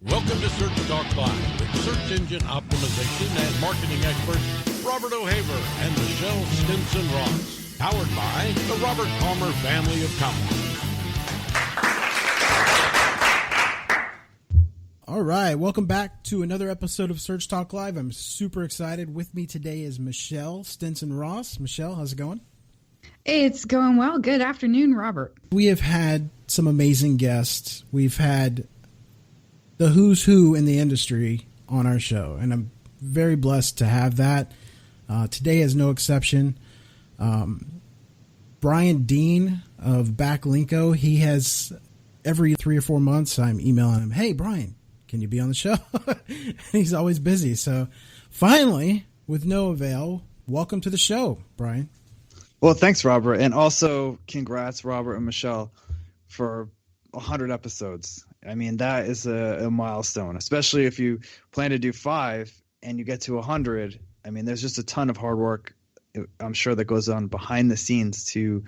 Welcome to Search Talk Live with search engine optimization and marketing experts Robert O'Haver and Michelle Stinson-Ross. Powered by the Robert Palmer family of companies. All right, welcome back to another episode of Search Talk Live. I'm super excited. With me today is Michelle Stinson-Ross. Michelle, how's it going? It's going well. Good afternoon, Robert. We have had some amazing guests. We've had the who's who in the industry on our show, and I'm very blessed to have that. Today is no exception. Brian Dean of Backlinko, he has every 3 or 4 months, I'm emailing him, hey, Brian, can you be on the show? And he's always busy. So finally, with no avail, welcome to the show, Brian. Well, thanks, Robert. And also congrats, Robert and Michelle, for 100 episodes. I mean, that is a milestone, especially if you plan to do 5 and you get to 100. I mean, there's just a ton of hard work, I'm sure, that goes on behind the scenes to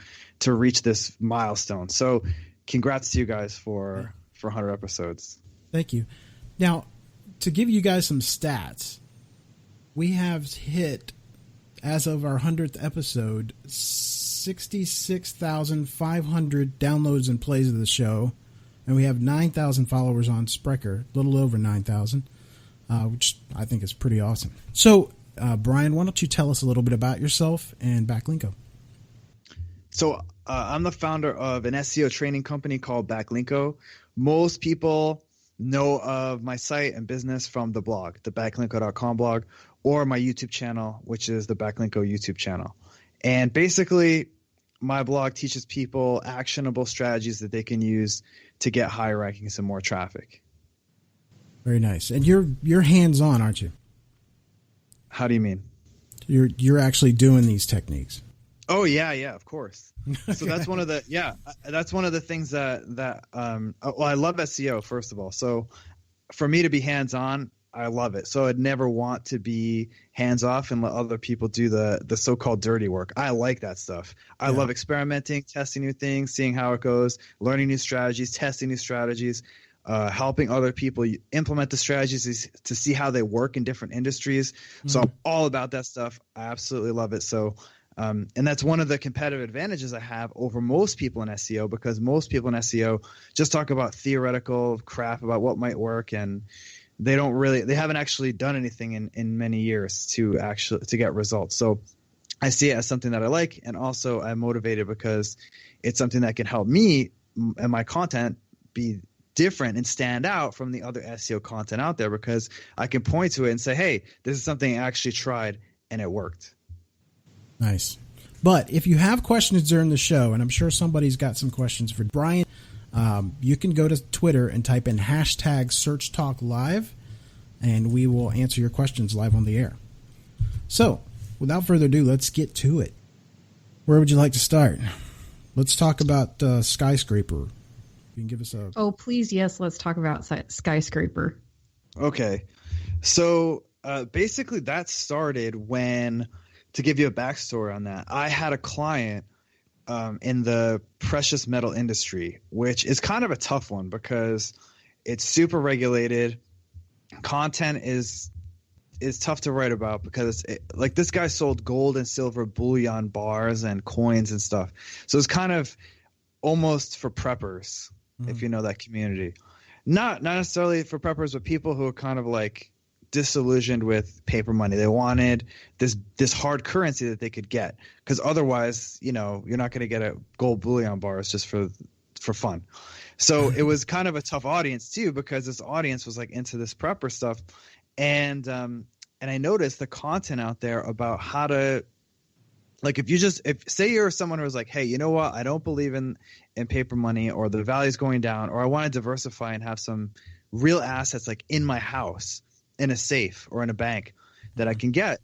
reach this milestone. So congrats to you guys for 100 episodes. Thank you. Now, to give you guys some stats, we have hit, as of our 100th episode, 66,500 downloads and plays of the show. And we have 9,000 followers on Spreaker, a little over 9,000, which I think is pretty awesome. So, Brian, why don't you tell us a little bit about yourself and Backlinko? So I'm the founder of an SEO training company called Backlinko. Most people know of my site and business from the blog, the backlinko.com blog, or my YouTube channel, which is the Backlinko YouTube channel. And basically, my blog teaches people actionable strategies that they can use to get higher rankings and more traffic. Very nice. And you're hands-on, aren't you? How do you mean? You're actually doing these techniques. Oh yeah, of course. So that's one of the things that well, I love SEO, first of all. So for me to be hands-on, I love it. So I'd never want to be hands-off and let other people do the so-called dirty work. I like that stuff. I love experimenting, testing new things, seeing how it goes, learning new strategies, testing new strategies, helping other people implement the strategies to see how they work in different industries. Mm-hmm. So I'm all about that stuff. I absolutely love it. So and that's one of the competitive advantages I have over most people in SEO, because most people in SEO just talk about theoretical crap about what might work, and they haven't actually done anything in many years to get results. So I see it as something that I like, and also I'm motivated because it's something that can help me and my content be different and stand out from the other SEO content out there, because I can point to it and say, hey, this is something I actually tried and it worked. Nice. But if you have questions during the show, and I'm sure somebody's got some questions for Brian, you can go to Twitter and type in hashtag SearchTalkLive, and we will answer your questions live on the air. So, without further ado, let's get to it. Where would you like to start? Let's talk about skyscraper. You can give us a... Oh, please, yes, let's talk about skyscraper. Okay. So, basically that started when... To give you a backstory on that, I had a client in the precious metal industry, which is kind of a tough one because it's super regulated. Content is tough to write about because like this guy sold gold and silver bullion bars and coins and stuff. So it's kind of almost for preppers, if you know that community. Not necessarily for preppers, but people who are kind of like disillusioned with paper money. They wanted this hard currency that they could get, because otherwise, you're not going to get a gold bullion bars just for fun. So it was kind of a tough audience too, because this audience was like into this prepper stuff, and I noticed the content out there about how to, like, if say you're someone who's like, hey, you know what, I don't believe in paper money, or the value's going down, or I want to diversify and have some real assets like in my house, in a safe or in a bank that I can get.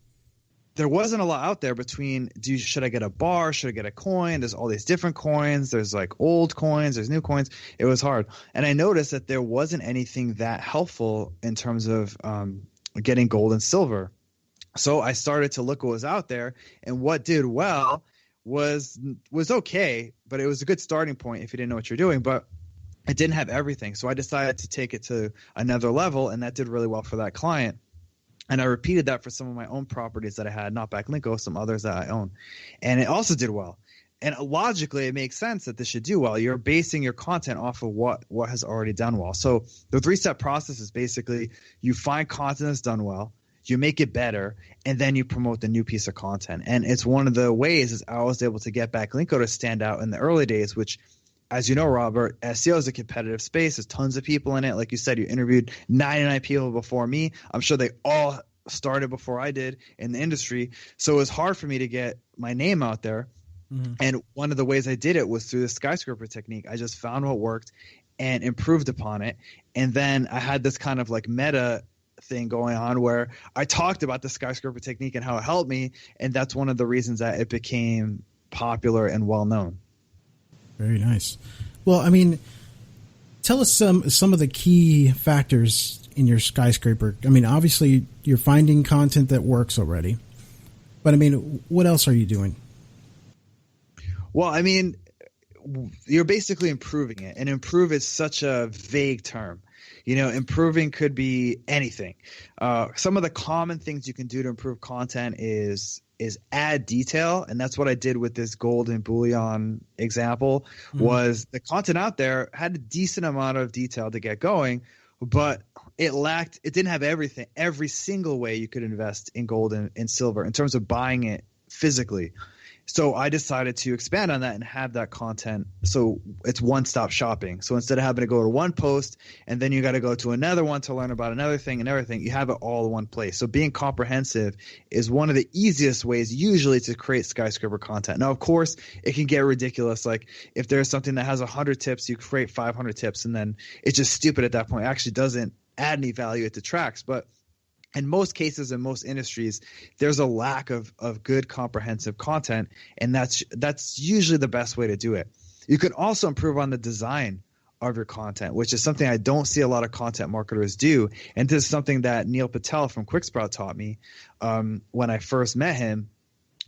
There wasn't a lot out there between should I get a bar, should I get a coin? There's all these different coins. There's like old coins, there's new coins. It was hard. And I noticed that there wasn't anything that helpful in terms of getting gold and silver. So I started to look what was out there, and what did well was okay, but it was a good starting point if you didn't know what you're doing. But it didn't have everything. So I decided to take it to another level, and that did really well for that client. And I repeated that for some of my own properties that I had, not Backlinko, some others that I own. And it also did well. And logically, it makes sense that this should do well. You're basing your content off of what has already done well. So the 3-step process is basically you find content that's done well, you make it better, and then you promote the new piece of content. And it's one of the ways is I was able to get Backlinko to stand out in the early days, which, as you know, Robert, SEO is a competitive space. There's tons of people in it. Like you said, you interviewed 99 people before me. I'm sure they all started before I did in the industry. So it was hard for me to get my name out there. Mm-hmm. And one of the ways I did it was through the skyscraper technique. I just found what worked and improved upon it. And then I had this kind of like meta thing going on where I talked about the skyscraper technique and how it helped me. And that's one of the reasons that it became popular and well known. Very nice. Well, I mean, tell us some of the key factors in your skyscraper. I mean, obviously you're finding content that works already, but I mean, what else are you doing? Well, I mean, you're basically improving it, and improve is such a vague term. You know, improving could be anything. Some of the common things you can do to improve content is add detail, and that's what I did with this golden bullion example. Mm-hmm. Was the content out there had a decent amount of detail to get going, but it didn't have everything, every single way you could invest in gold and silver in terms of buying it physically. So I decided to expand on that and have that content so it's one-stop shopping. So instead of having to go to one post and then you got to go to another one to learn about another thing and everything, you have it all in one place. So being comprehensive is one of the easiest ways usually to create skyscraper content. Now, of course, it can get ridiculous. Like if there's something that has 100 tips, you create 500 tips, and then it's just stupid at that point. It actually doesn't add any value. It detracts. But in most cases, in most industries, there's a lack of good comprehensive content, and that's usually the best way to do it. You can also improve on the design of your content, which is something I don't see a lot of content marketers do. And this is something that Neil Patel from QuickSprout taught me when I first met him.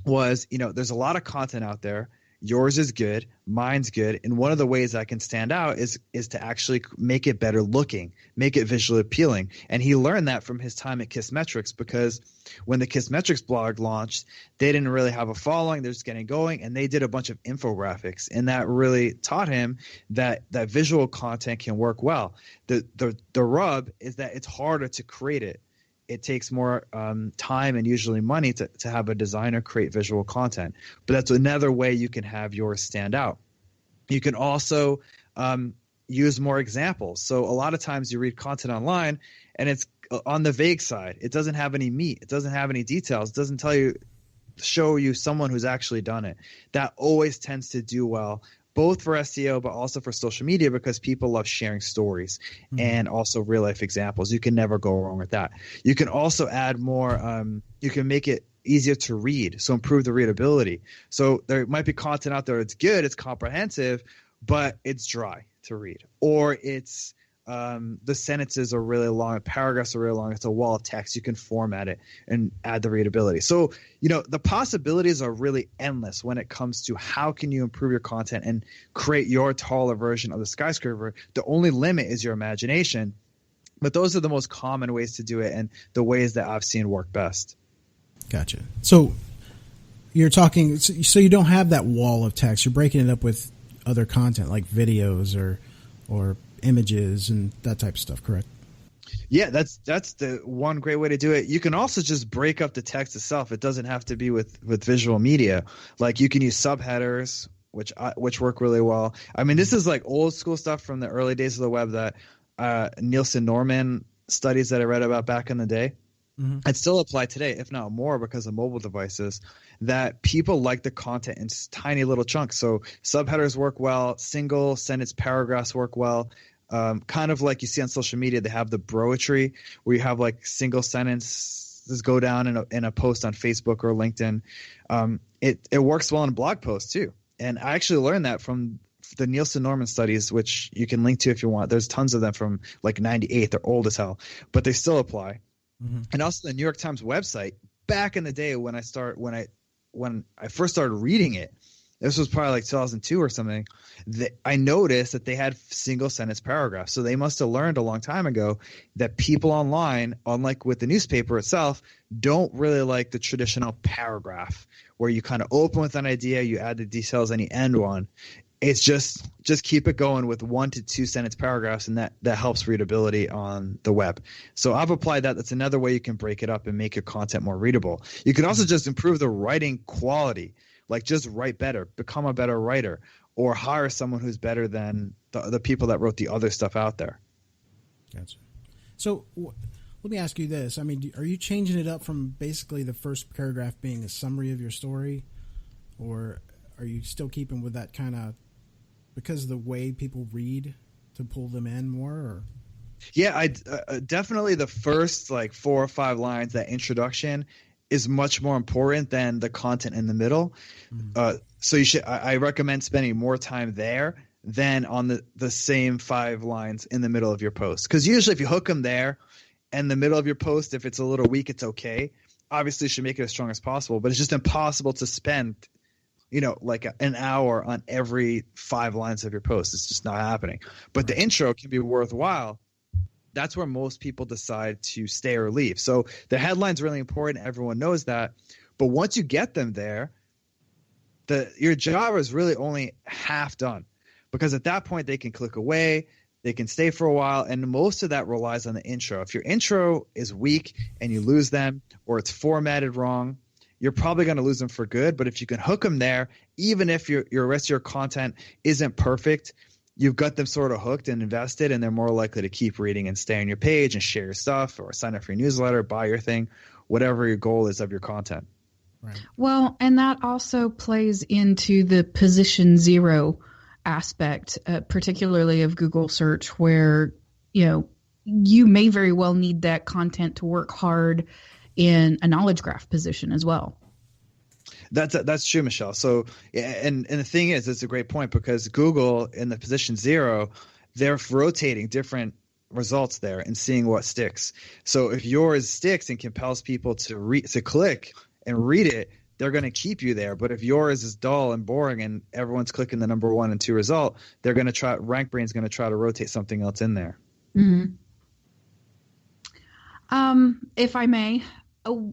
Was, you know, there's a lot of content out there. Yours is good, mine's good, and one of the ways I can stand out is to actually make it better looking, make it visually appealing. And he learned that from his time at Kissmetrics, because when the Kissmetrics blog launched, they didn't really have a following. They're just getting going, and they did a bunch of infographics, and that really taught him that visual content can work well. The rub is that it's harder to create it. It takes more time and usually money to have a designer create visual content. But that's another way you can have yours stand out. You can also use more examples. So a lot of times you read content online and it's on the vague side. It doesn't have any meat. It doesn't have any details. It doesn't show you someone who's actually done it. That always tends to do well, both for SEO, but also for social media, because people love sharing stories and also real life examples. You can never go wrong with that. You can also add more, you can make it easier to read. So improve the readability. So there might be content out there that's good, it's comprehensive, but it's dry to read, or it's, the sentences are really long, paragraphs are really long. It's a wall of text. You can format it and add the readability. So, you know, the possibilities are really endless when it comes to how can you improve your content and create your taller version of the skyscraper. The only limit is your imagination, but those are the most common ways to do it and the ways that I've seen work best. Gotcha. So you're talking, so you don't have that wall of text. You're breaking it up with other content like videos or images and that type of stuff, correct? Yeah, that's the one great way to do it. You can also just break up the text itself. It doesn't have to be with visual media. Like you can use subheaders, which work really well. I mean, this is like old school stuff from the early days of the web that Nielsen Norman studies that I read about back in the day. Mm-hmm. It still apply today, if not more, because of mobile devices, that people like the content in tiny little chunks. So subheaders work well, single sentence paragraphs work well. Kind of like you see on social media, they have the broetry where you have like single sentences go down in a post on Facebook or LinkedIn. It works well in a blog post too. And I actually learned that from the Nielsen Norman studies, which you can link to if you want. There's tons of them from like 98. They're old as hell, but they still apply. Mm-hmm. And also the New York Times website back in the day when I first started reading it, this was probably like 2002 or something, I noticed that they had single sentence paragraphs. So they must have learned a long time ago that people online, unlike with the newspaper itself, don't really like the traditional paragraph where you kind of open with an idea, you add the details, and you end one. It's just keep it going with 1 to 2 sentence paragraphs, and that helps readability on the web. So I've applied that. That's another way you can break it up and make your content more readable. You can also just improve the writing quality, like just write better, become a better writer, or hire someone who's better than the people that wrote the other stuff out there. Gotcha. So let me ask you this. I mean, are you changing it up from basically the first paragraph being a summary of your story, or are you still keeping with that kind of, because of the way people read, to pull them in more? Or? Yeah, I definitely the first like 4 or 5 lines, that introduction, is much more important than the content in the middle. Mm-hmm. So I recommend spending more time there than on the same 5 lines in the middle of your post. Because usually if you hook them there and the middle of your post, if it's a little weak, it's okay. Obviously you should make it as strong as possible, but it's just impossible to spend like an hour on every 5 lines of your post. It's just not happening. But the intro can be worthwhile. That's where most people decide to stay or leave. So the headline's really important. Everyone knows that. But once you get them there, your job is really only half done, because at that point they can click away, they can stay for a while, and most of that relies on the intro. If your intro is weak and you lose them, or it's formatted wrong, you're probably going to lose them for good. But if you can hook them there, even if your rest of your content isn't perfect, you've got them sort of hooked and invested, and they're more likely to keep reading and stay on your page and share your stuff, or sign up for your newsletter, buy your thing, whatever your goal is of your content. Right. Well, and that also plays into the position zero aspect, particularly of Google search, where, you may very well need that content to work hard in a knowledge graph position as well. That's true, Michelle. So, and the thing is, it's a great point, because Google in the position 0, they're rotating different results there and seeing what sticks. So if yours sticks and compels people to click and read it, they're going to keep you there. But if yours is dull and boring and everyone's clicking the number 1 and 2 result, they're going to RankBrain's going to try to rotate something else in there. Mm-hmm. If I may,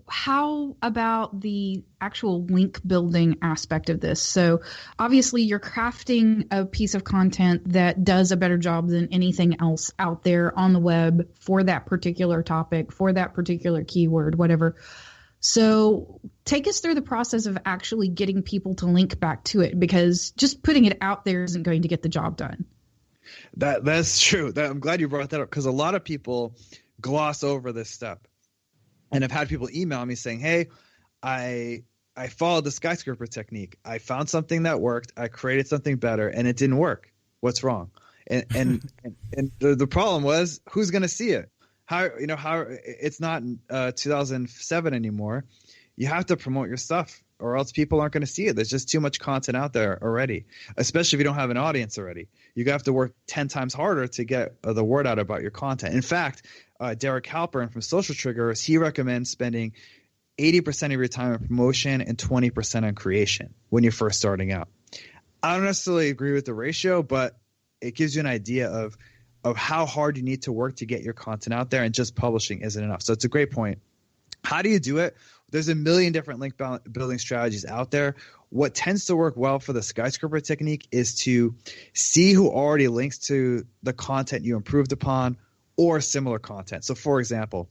how about the actual link building aspect of this? So obviously you're crafting a piece of content that does a better job than anything else out there on the web for that particular topic, for that particular keyword, whatever. So take us through the process of actually getting people to link back to it, because just putting it out there isn't going to get the job done. That's true. I'm glad you brought that up, because a lot of people gloss over this step. And I've had people email me saying, hey, I followed the skyscraper technique. I found something that worked. I created something better, and it didn't work. What's wrong? And the problem was, who's going to see it? How it's not 2007 anymore. You have to promote your stuff, or else people aren't going to see it. There's just too much content out there already, especially if you don't have an audience already. You have to work 10 times harder to get the word out about your content. In fact, Derek Halpern from Social Triggers, he recommends spending 80% of your time on promotion and 20% on creation when you're first starting out. I don't necessarily agree with the ratio, but it gives you an idea of how hard you need to work to get your content out there, and just publishing isn't enough. So it's a great point. How do you do it? There's a million different link building strategies out there. What tends to work well for the skyscraper technique is to see who already links to the content you improved upon, or similar content. So for example,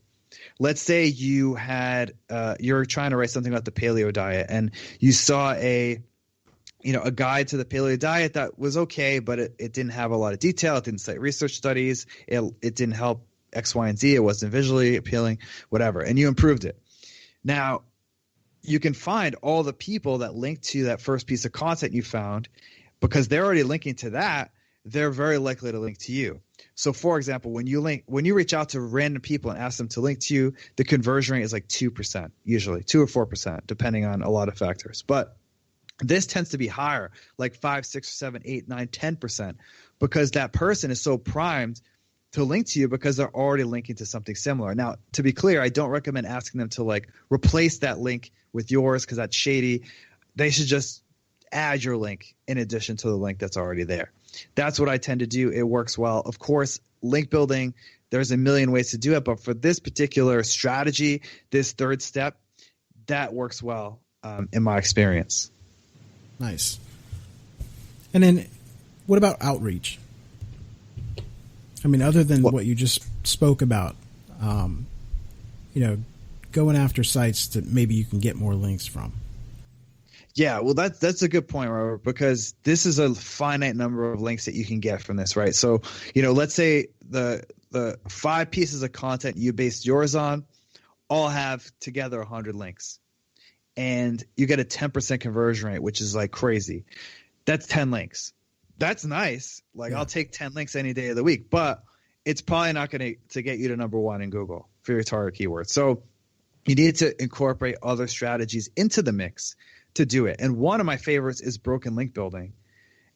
let's say you're trying to write something about the paleo diet, and you saw a guide to the paleo diet that was okay, but it didn't have a lot of detail. It didn't cite research studies. It didn't help X, Y, and Z. It wasn't visually appealing, whatever. And you improved it. Now, you can find all the people that link to that first piece of content you found, because they're already linking to that. They're very likely to link to you. So for example, when you reach out to random people and ask them to link to you, the conversion rate is like 2%, usually 2 or 4%, depending on a lot of factors. But this tends to be higher, like 5, 6, 7, 8, 9, 10%, because that person is so primed to link to you because they're already linking to something similar. Now, to be clear, I don't recommend asking them to like replace that link with yours, because that's shady. They should just add your link in addition to the link that's already there. That's what I tend to do. It works well. Of course, link building, there's a million ways to do it, but for this particular strategy, this third step, that works well in my experience. Nice. And then what about outreach? I mean, other than what you just spoke about, going after sites that maybe you can get more links from. Yeah, well, that's a good point, Robert, because this is a finite number of links that you can get from this, right? So, let's say the 5 pieces of content you based yours on all have together 100 links, and you get a 10% conversion rate, which is like crazy. That's 10 links. That's nice. Like, I'll take 10 links any day of the week, but it's probably not going to get you to number 1 in Google for your target keyword. So you need to incorporate other strategies into the mix to do it. And one of my favorites is broken link building.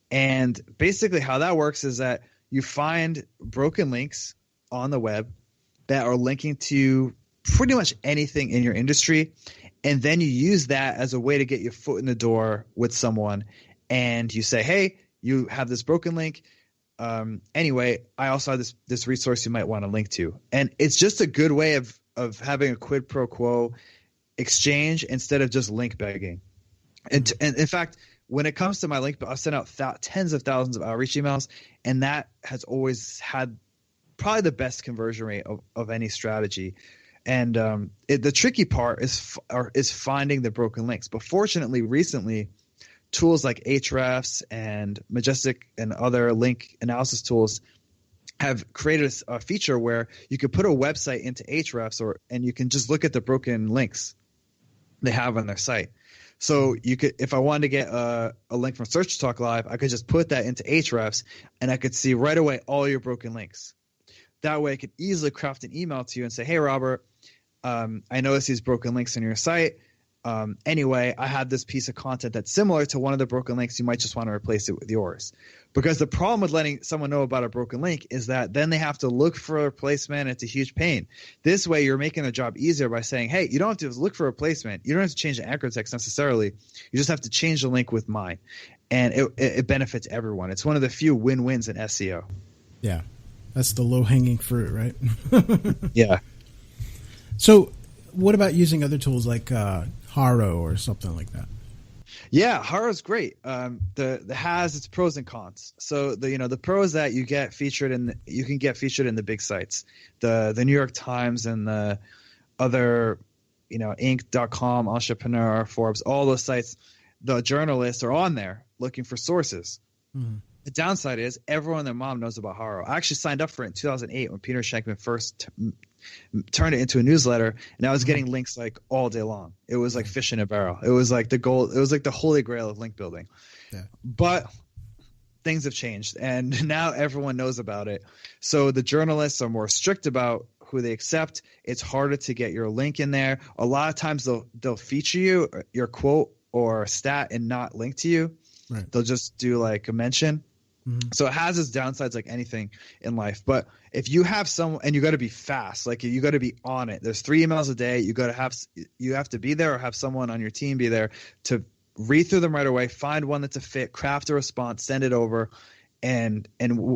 And basically how that works is that you find broken links on the web that are linking to pretty much anything in your industry. And then you use that as a way to get your foot in the door with someone. And you say, hey, you have this broken link. Anyway, I also have this resource you might want to link to. And it's just a good way of having a quid pro quo exchange instead of just link begging. And in fact, when it comes to my link, I've sent out tens of thousands of outreach emails, and that has always had probably the best conversion rate of any strategy. And the tricky part is finding the broken links. But fortunately, recently, tools like Ahrefs and Majestic and other link analysis tools have created a feature where you could put a website into Ahrefs and you can just look at the broken links they have on their site. So you could, if I wanted to get a link from Search Talk Live, I could just put that into Ahrefs and I could see right away all your broken links. That way I could easily craft an email to you and say, hey, Robert, I noticed these broken links on your site. Anyway, I have this piece of content that's similar to one of the broken links. You might just want to replace it with yours. Because the problem with letting someone know about a broken link is that then they have to look for a replacement. It's a huge pain. This way, you're making the job easier by saying, hey, you don't have to look for a replacement. You don't have to change the anchor text necessarily. You just have to change the link with mine. And it benefits everyone. It's one of the few win-wins in SEO. Yeah. That's the low-hanging fruit, right? Yeah. So what about using other tools like Haro or something like that? Yeah, Haro's great. The has its pros and cons. So the pros that you get featured you can get featured in the big sites, the New York Times and the other, Inc.com, Entrepreneur, Forbes, all those sites. The journalists are on there looking for sources. Mm-hmm. The downside is everyone and their mom knows about Haro. I actually signed up for it in 2008 when Peter Shankman first turned it into a newsletter, and I was getting links like all day long. It was like fish in a barrel. It was like the gold. It was like the holy grail of link building. Yeah. But things have changed, and now everyone knows about it. So the journalists are more strict about who they accept. It's harder to get your link in there. A lot of times they'll feature your quote or stat and not link to you. Right. They'll just do like a mention. Mm-hmm. So it has its downsides like anything in life. But if you have someone, and you got to be fast, like you got to be on it. There's 3 emails a day. You have to be there or have someone on your team be there to read through them right away, find one that's a fit, craft a response, send it over, and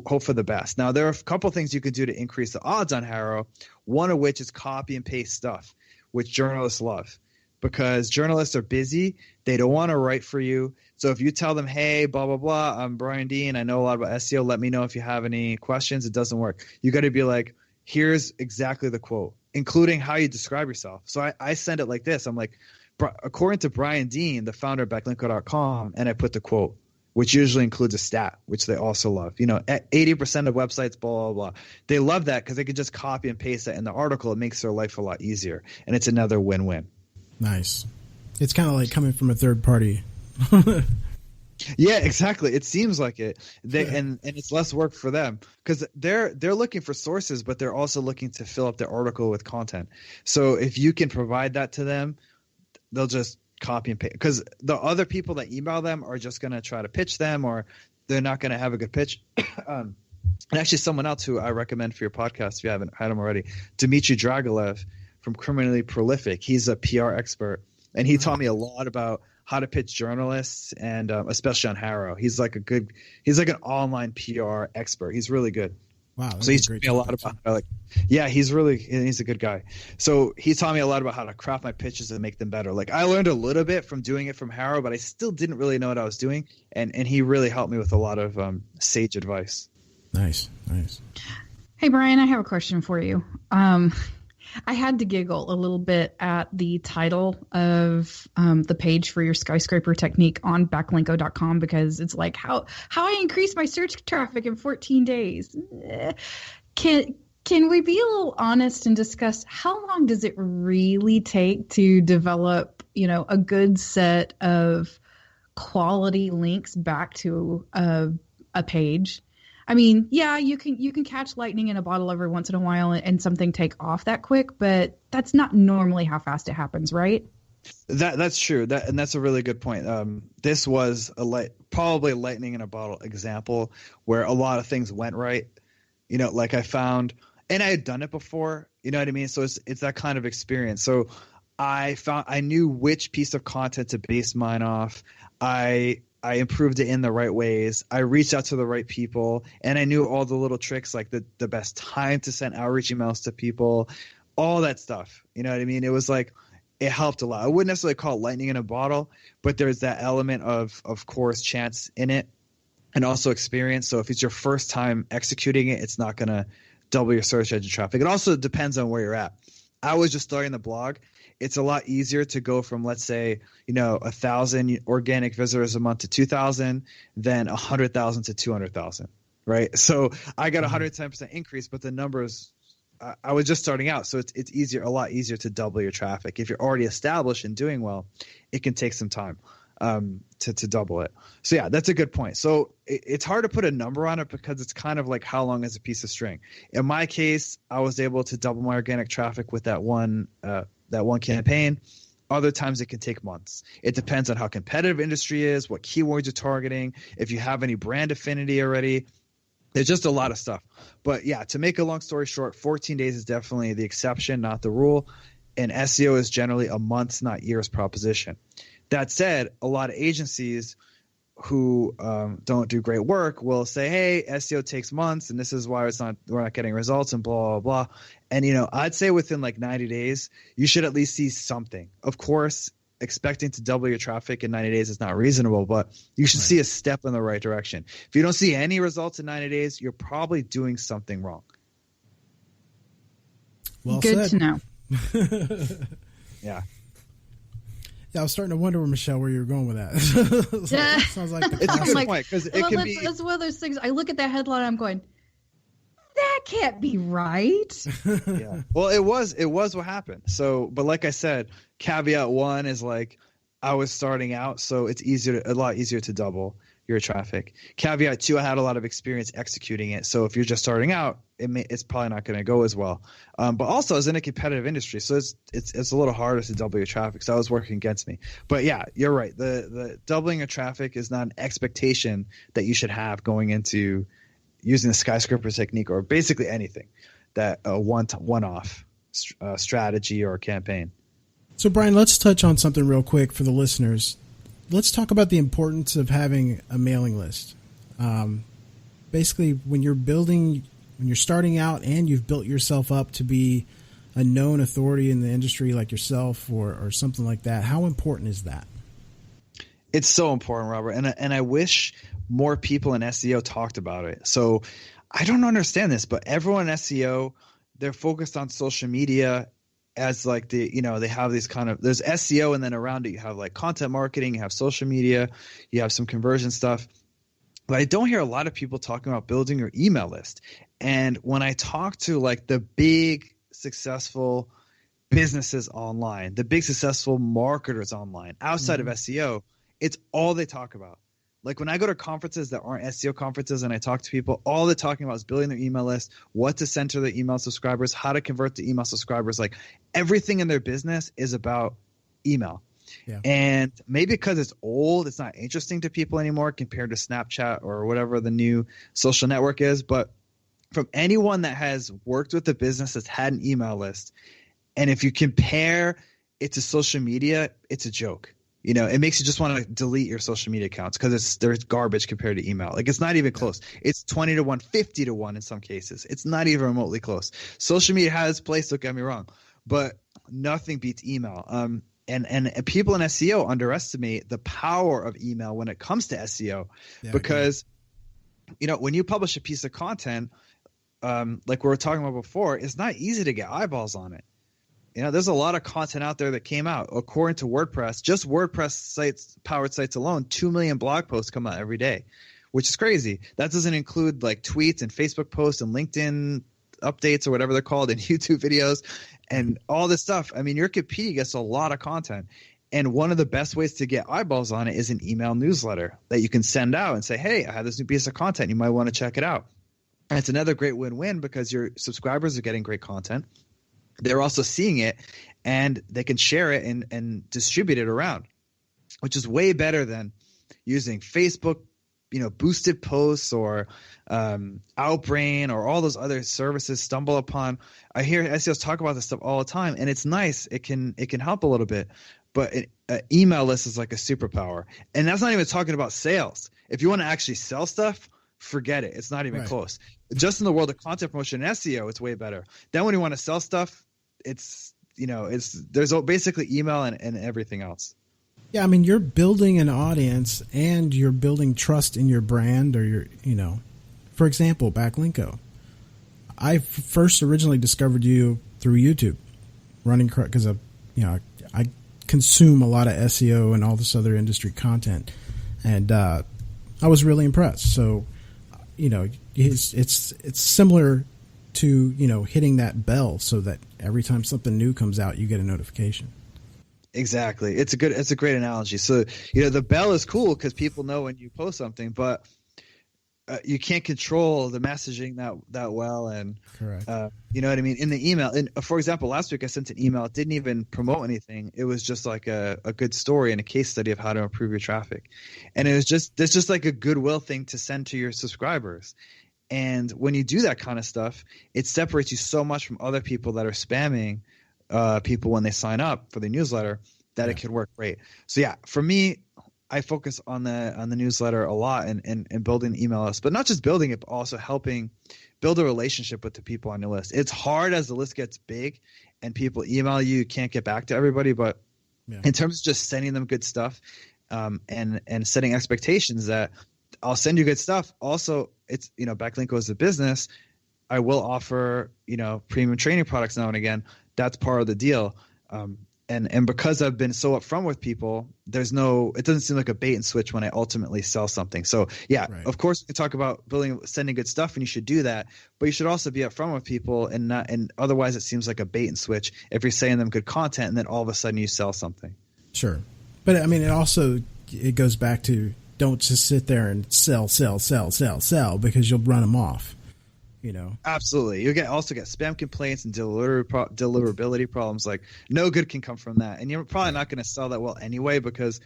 hope for the best. Now, there are a couple things you could do to increase the odds on Haro, one of which is copy and paste stuff, which journalists love. Because journalists are busy, they don't want to write for you. So if you tell them, hey, blah, blah, blah, I'm Brian Dean, I know a lot about SEO, let me know if you have any questions, it doesn't work. You got to be like, here's exactly the quote, including how you describe yourself. So I send it like this. I'm like, according to Brian Dean, the founder of Backlinko.com, and I put the quote, which usually includes a stat, which they also love. 80% of websites, blah, blah, blah. They love that because they can just copy and paste that in the article. It makes their life a lot easier, and it's another win-win. Nice. It's kind of like coming from a third party. Yeah, exactly. It seems like it. And it's less work for them because they're looking for sources, but they're also looking to fill up their article with content. So if you can provide that to them, they'll just copy and paste. Because the other people that email them are just going to try to pitch them, or they're not going to have a good pitch. And actually, someone else who I recommend for your podcast, if you haven't had him already, Dmitry Dragilev from Criminally Prolific. He's a PR expert, and he taught me a lot about how to pitch journalists, and especially on Harrow. He's like an online PR expert. He's really good. Wow. So he's taught me a lot about he's a good guy. So he taught me a lot about how to craft my pitches and make them better. Like I learned a little bit from doing it from Harrow, but I still didn't really know what I was doing. And he really helped me with a lot of sage advice. Nice. Hey, Brian, I have a question for you. I had to giggle a little bit at the title of the page for your skyscraper technique on backlinko.com, because it's like how I increase my search traffic in 14 days. Can we be a little honest and discuss how long does it really take to develop, a good set of quality links back to a page? I mean, yeah, you can catch lightning in a bottle every once in a while and something take off that quick, but that's not normally how fast it happens, right? That's true. And that's a really good point. This was probably a lightning in a bottle example where a lot of things went right. Like I found, and I had done it before. You know what I mean? So it's that kind of experience. So I knew which piece of content to base mine off. I improved it in the right ways. I reached out to the right people, and I knew all the little tricks, like the best time to send outreach emails to people, all that stuff. You know what I mean? It was like, it helped a lot. I wouldn't necessarily call it lightning in a bottle, but there's that element of course, chance in it, and also experience. So if it's your first time executing it, it's not going to double your search engine traffic. It also depends on where you're at. I was just starting the blog. It's a lot easier to go from, let's say, 1,000 organic visitors a month to 2,000 than 100,000 to 200,000, right? So I got 110% increase, but the numbers, I was just starting out. So it's a lot easier to double your traffic. If you're already established and doing well, it can take some time to double it. So yeah, that's a good point. So it's hard to put a number on it because it's kind of like how long is a piece of string. In my case, I was able to double my organic traffic with that one campaign. Other times it can take months. It depends on how competitive industry is, what keywords you're targeting, if you have any brand affinity already. There's just a lot of stuff. But yeah, to make a long story short, 14 days is definitely the exception, not the rule. And SEO is generally a months, not years proposition. That said, a lot of agencies who don't do great work will say, hey, SEO takes months and this is why we're not getting results and blah, blah, blah. And, I'd say within like 90 days, you should at least see something. Of course, expecting to double your traffic in 90 days is not reasonable, but you should see a step in the right direction. If you don't see any results in 90 days, you're probably doing something wrong. Well Good said. to know. Yeah. Yeah, I was starting to wonder, Michelle, where you were going with that. Sounds like it's a good point because it can be. That's one of those things. I look at that headline, I'm going, that can't be right. Yeah. Well, it was what happened. So, but like I said, caveat one is like I was starting out, so it's a lot easier to double your traffic. Caveat two, I had a lot of experience executing it. So if you're just starting out, it's probably not going to go as well. But also, I was in a competitive industry, so it's a little harder to double your traffic. So that was working against me. But yeah, you're right. The doubling your traffic is not an expectation that you should have going into using the skyscraper technique or basically anything that a one-off strategy or campaign. So Brian, let's touch on something real quick for the listeners. Let's talk about the importance of having a mailing list. Basically, when you're starting out and you've built yourself up to be a known authority in the industry like yourself or something like that, how important is that? It's so important, Robert. And I wish more people in SEO talked about it. So I don't understand this, but everyone in SEO, they're focused on social media as like they have these kind of, there's SEO and then around it you have like content marketing, you have social media, you have some conversion stuff. But I don't hear a lot of people talking about building your email list. And when I talk to like the big successful businesses online, the big successful marketers online outside of SEO, it's all they talk about. Like when I go to conferences that aren't SEO conferences and I talk to people, all they're talking about is building their email list, what to send to their email subscribers, how to convert the email subscribers. Like everything in their business is about email. Yeah. And maybe because it's old, it's not interesting to people anymore compared to Snapchat or whatever the new social network is. But from anyone that has worked with a business that's had an email list, and if you compare it to social media, it's a joke. You know, it makes you just want to delete your social media accounts because there's garbage compared to email. Like, it's not even close. It's 20 to 1, 50 to 1 in some cases. It's not even remotely close. Social media has its place, don't get me wrong, but nothing beats email. And people in SEO underestimate the power of email when it comes to SEO, because you know, when you publish a piece of content, like we were talking about before, it's not easy to get eyeballs on it. You know, there's a lot of content out there that came out. According to WordPress, just WordPress sites, powered sites alone, 2 million blog posts come out every day, which is crazy. That doesn't include like tweets and Facebook posts and LinkedIn updates or whatever they're called, and YouTube videos and all this stuff. I mean, your competing against a lot of content. And one of the best ways to get eyeballs on it is an email newsletter that you can send out and say, hey, I have this new piece of content. You might want to check it out. And it's another great win-win because your subscribers are getting great content. They're also seeing it, and they can share it and distribute it around, which is way better than using Facebook, you know, boosted posts or Outbrain or all those other services. Stumble Upon. I hear SEOs talk about this stuff all the time, and it's nice. It can help a little bit, but email list is like a superpower. And that's not even talking about sales. If you want to actually sell stuff, forget it. It's not even close. Just in the world of content promotion and SEO, it's way better. Then when you want to sell stuff, it's, you know, there's basically email and everything else. Yeah, I mean, you're building an audience and you're building trust in your brand or your, you know, for example, Backlinko. I first originally discovered you through YouTube, running because of, you know, I consume a lot of SEO and all this other industry content, and I was really impressed. So, you know, it's similar to, you know, hitting that bell so that every time something new comes out, you get a notification. Exactly. It's a great analogy. So, you know, the bell is cool because people know when you post something, but you can't control the messaging that well. And, correct. You know what I mean? In the email, and for example, last week I sent an email. It didn't even promote anything. It was just like a good story and a case study of how to improve your traffic. And it's just like a goodwill thing to send to your subscribers. And when you do that kind of stuff, it separates you so much from other people that are spamming people when they sign up for the newsletter that it could work great. So yeah, for me, I focus on the newsletter a lot and building the email list, but not just building it, but also helping build a relationship with the people on your list. It's hard as the list gets big and people email you can't get back to everybody, but in terms of just sending them good stuff and setting expectations that I'll send you good stuff. Also, it's, you know, Backlinko is a business. I will offer, you know, premium training products now and again. That's part of the deal. And because I've been so upfront with people, it doesn't seem like a bait and switch when I ultimately sell something. So yeah, of course we can talk about sending good stuff, and you should do that, but you should also be upfront with people and otherwise it seems like a bait and switch if you're saying them good content and then all of a sudden you sell something. Sure. But I mean, it goes back to, don't just sit there and sell because you'll run them off. You know, absolutely. You also get spam complaints and deliverability problems. Like, no good can come from that, and you're probably not going to sell that well anyway. Because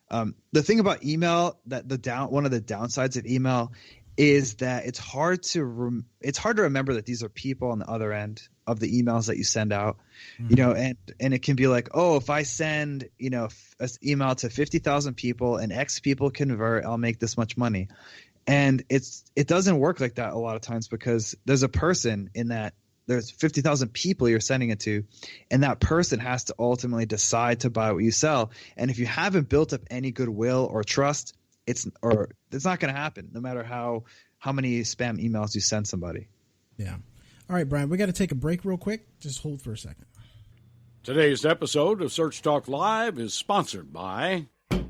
the thing about email, one of the downsides of email is that it's hard to remember that these are people on the other end of the emails that you send out. You know, and it can be like, oh, if I send, you know, an email to 50,000 people and X people convert, I'll make this much money. And it doesn't work like that a lot of times, because there's a person in that, there's 50,000 people you're sending it to, and that person has to ultimately decide to buy what you sell. And if you haven't built up any goodwill or trust, it's not going to happen, no matter how many spam emails you send somebody. Yeah. All right, Brian, we got to take a break real quick. Just hold for a second. Today's episode of Search Talk Live is sponsored by...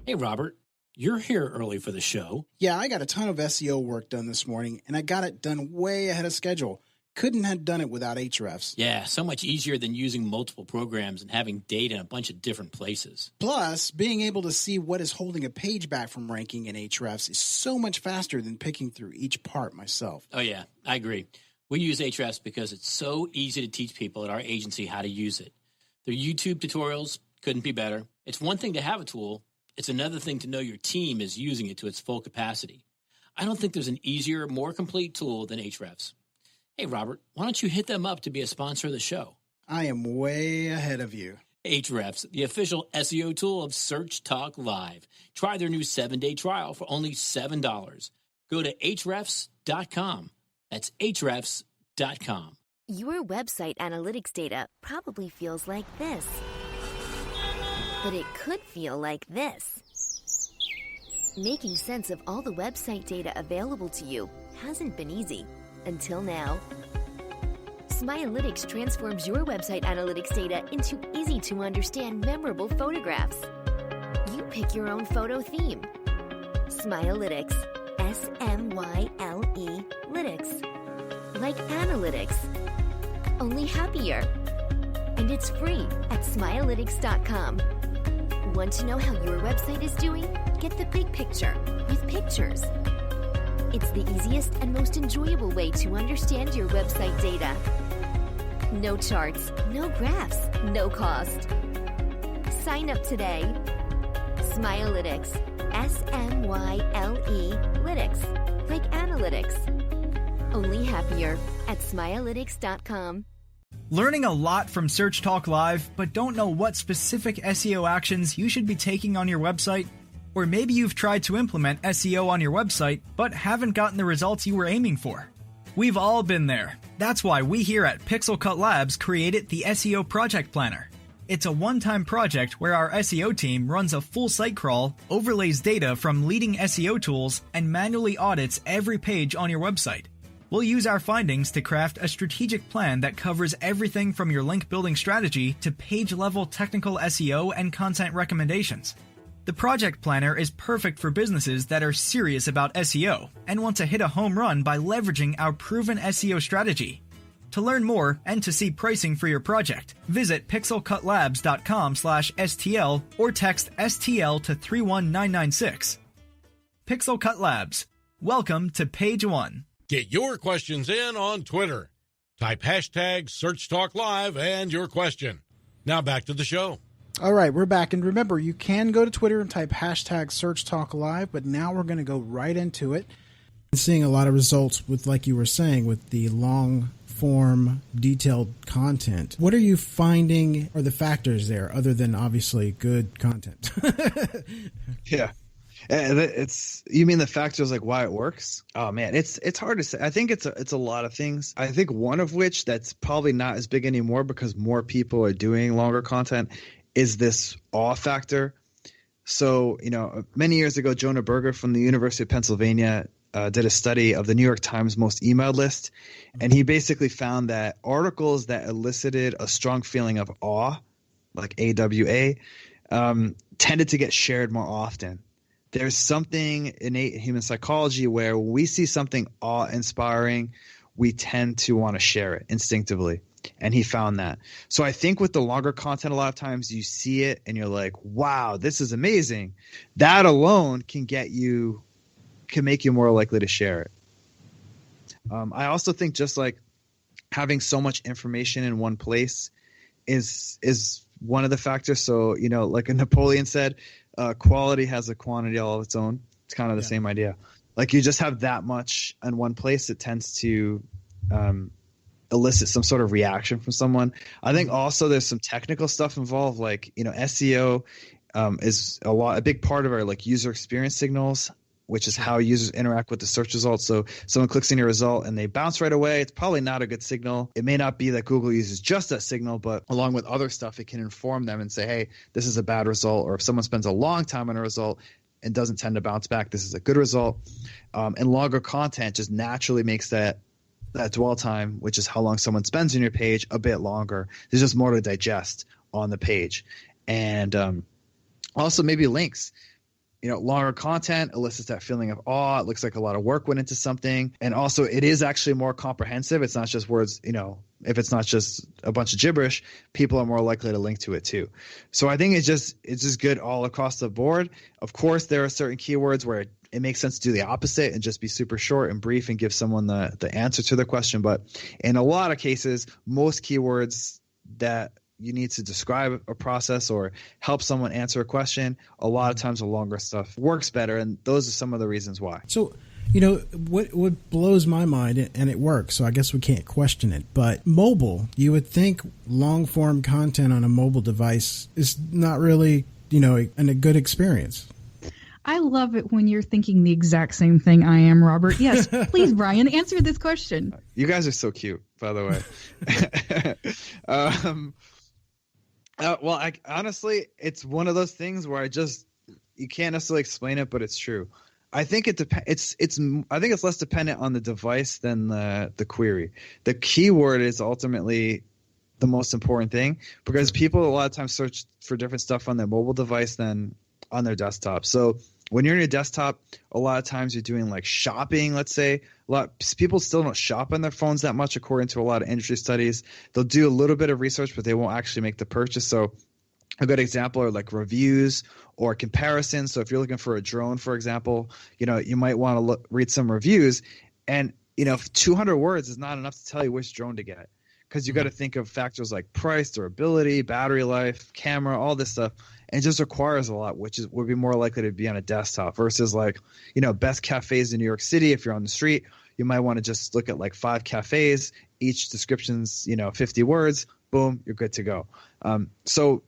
Hey, Robert. You're here early for the show. Yeah, I got a ton of SEO work done this morning, and I got it done way ahead of schedule. Couldn't have done it without Ahrefs. Yeah, so much easier than using multiple programs and having data in a bunch of different places. Plus, being able to see what is holding a page back from ranking in Ahrefs is so much faster than picking through each part myself. Oh, yeah, I agree. We use Ahrefs because it's so easy to teach people at our agency how to use it. Their YouTube tutorials couldn't be better. It's one thing to have a tool. It's another thing to know your team is using it to its full capacity. I don't think there's an easier, more complete tool than Ahrefs. Hey, Robert, why don't you hit them up to be a sponsor of the show? I am way ahead of you. Ahrefs, the official SEO tool of Search Talk Live. Try their new 7-day trial for only $7. Go to Ahrefs.com. That's Ahrefs.com. Your website analytics data probably feels like this. But it could feel like this. Making sense of all the website data available to you hasn't been easy until now. Smilelytics transforms your website analytics data into easy-to-understand, memorable photographs. You pick your own photo theme. Smilelytics. S-M-Y-L-E lytics. Like analytics. Only happier. And it's free at smilelytics.com. Want to know how your website is doing? Get the big picture with pictures. It's the easiest and most enjoyable way to understand your website data. No charts, no graphs, no cost. Sign up today. Smilelytics. S-M-Y-L-E lytics. Like analytics. Only happier at smilelytics.com. Learning a lot from Search Talk Live, but don't know what specific SEO actions you should be taking on your website? Or maybe you've tried to implement SEO on your website, but haven't gotten the results you were aiming for. We've all been there. That's why we here at Pixel Cut Labs created the SEO Project Planner. It's a one-time project where our SEO team runs a full site crawl, overlays data from leading SEO tools, and manually audits every page on your website. We'll use our findings to craft a strategic plan that covers everything from your link building strategy to page-level technical SEO and content recommendations. The project planner is perfect for businesses that are serious about SEO and want to hit a home run by leveraging our proven SEO strategy. To learn more and to see pricing for your project, visit pixelcutlabs.com/STL or text STL to 31996. Pixel Cut Labs. Welcome to page 1. Get your questions in on Twitter. Type hashtag SearchTalkLive and your question. Now back to the show. All right, we're back. And remember, you can go to Twitter and type hashtag SearchTalkLive, but now we're going to go right into it. I'm seeing a lot of results with, like you were saying, with the long form detailed content. What are you finding are the factors there other than obviously good content? Yeah. It's you mean the factors like why it works? Oh man, it's hard to say. I think it's a lot of things. I think one of which that's probably not as big anymore because more people are doing longer content is this awe factor. So, many years ago, Jonah Berger from the University of Pennsylvania did a study of the New York Times most emailed list, and he basically found that articles that elicited a strong feeling of awe, like AWA, tended to get shared more often. There's something innate in human psychology where when we see something awe-inspiring, we tend to want to share it instinctively. And he found that. So I think with the longer content, a lot of times you see it and you're like, wow, this is amazing. That alone can make you more likely to share it. I also think just like having so much information in one place is one of the factors. So, like Napoleon said, quality has a quantity all of its own. It's kind of the same idea. Like you just have that much in one place, it tends to elicit some sort of reaction from someone. I think also there's some technical stuff involved, like SEO is a big part of our like user experience signals, which is how users interact with the search results. So someone clicks on your result and they bounce right away. It's probably not a good signal. It may not be that Google uses just that signal, but along with other stuff, it can inform them and say, hey, this is a bad result. Or if someone spends a long time on a result and doesn't tend to bounce back, this is a good result. And longer content just naturally makes that dwell time, which is how long someone spends on your page, a bit longer. There's just more to digest on the page. And also maybe links. Longer content elicits that feeling of awe. It looks like a lot of work went into something. And also it is actually more comprehensive. It's not just words, if it's not just a bunch of gibberish, people are more likely to link to it too. So I think it's just good all across the board. Of course, there are certain keywords where it makes sense to do the opposite and just be super short and brief and give someone the answer to their question. But in a lot of cases, most keywords that you need to describe a process or help someone answer a question, a lot of times the longer stuff works better. And those are some of the reasons why. So You know, what blows my mind, and it works, so I guess we can't question it, but mobile, you would think long-form content on a mobile device is not really, you know, a good experience. I love it when you're thinking the exact same thing I am, Robert. Yes, please, Brian, answer this question. You guys are so cute, by the way. Well, honestly, it's one of those things where you can't necessarily explain it, but it's true. I think it depends. I think it's less dependent on the device than the query. The keyword is ultimately the most important thing, because people a lot of times search for different stuff on their mobile device than on their desktop. So when you're on your desktop, a lot of times you're doing like shopping, let's say. People still don't shop on their phones that much, according to a lot of industry studies. They'll do a little bit of research, but they won't actually make the purchase. So a good example are like reviews or comparisons. So if you're looking for a drone, for example, you know, you might want to read some reviews, and, you know, 200 words is not enough to tell you which drone to get, because you got to think of factors like price, durability, battery life, camera, all this stuff. And it just requires a lot, which would be more likely to be on a desktop versus like, you know, best cafes in New York City. If you're on the street, you might want to just look at like 5 cafes, each description's, you know, 50 words, boom, you're good to go. So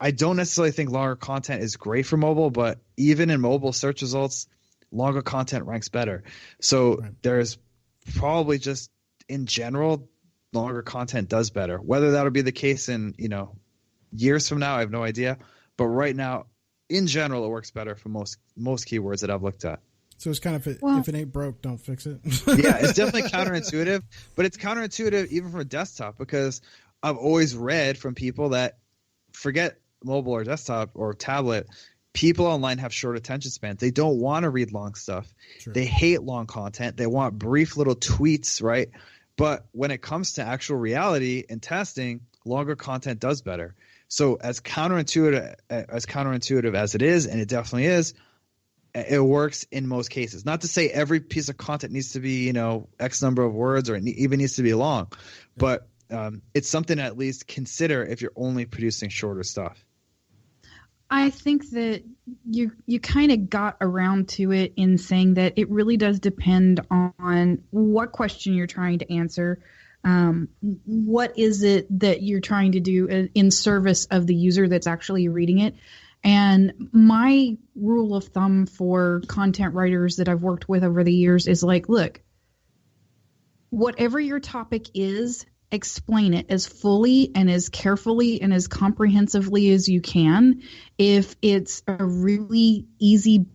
I don't necessarily think longer content is great for mobile, but even in mobile search results, longer content ranks better. So there's probably just in general, longer content does better. Whether that'll be the case in, you know, years from now, I have no idea. But right now, in general, it works better for most keywords that I've looked at. So it's kind of, if it ain't broke, don't fix it. Yeah, it's definitely counterintuitive, but it's counterintuitive even from a desktop, because I've always read from people that, forget mobile or desktop or tablet, people online have short attention spans. They don't want to read long stuff. Sure. They hate long content. They want brief little tweets, right? But when it comes to actual reality and testing, longer content does better. So as counterintuitive as it is, and it definitely is, it works in most cases. Not to say every piece of content needs to be, you know, X number of words, or it even needs to be long, but it's something to at least consider if you're only producing shorter stuff. I think that you kind of got around to it in saying that it really does depend on what question you're trying to answer. What is it that you're trying to do in service of the user that's actually reading it? And my rule of thumb for content writers that I've worked with over the years is like, look, whatever your topic is, explain it as fully and as carefully and as comprehensively as you can. If it's a really easy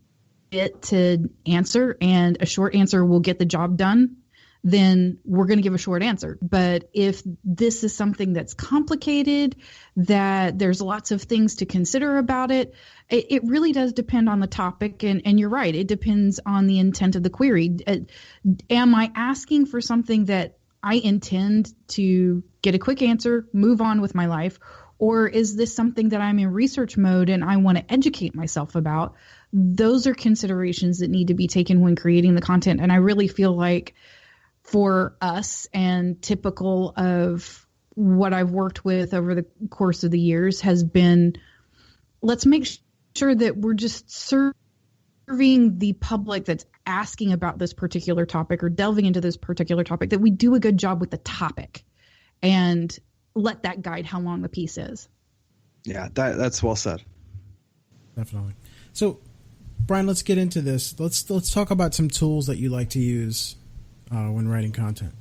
bit to answer and a short answer will get the job done, then we're going to give a short answer. But if this is something that's complicated, that there's lots of things to consider about it, it really does depend on the topic. And you're right, it depends on the intent of the query. Am I asking for something that I intend to get a quick answer, move on with my life? Or is this something that I'm in research mode and I want to educate myself about? Those are considerations that need to be taken when creating the content. And I really feel like for us, and typical of what I've worked with over the course of the years, has been, let's make sure that we're just serving the public that's asking about this particular topic or delving into this particular topic, that we do a good job with the topic and let that guide how long the piece is. Yeah, that's well said. Definitely. So, Brian, let's get into this. Let's talk about some tools that you like to use when writing content.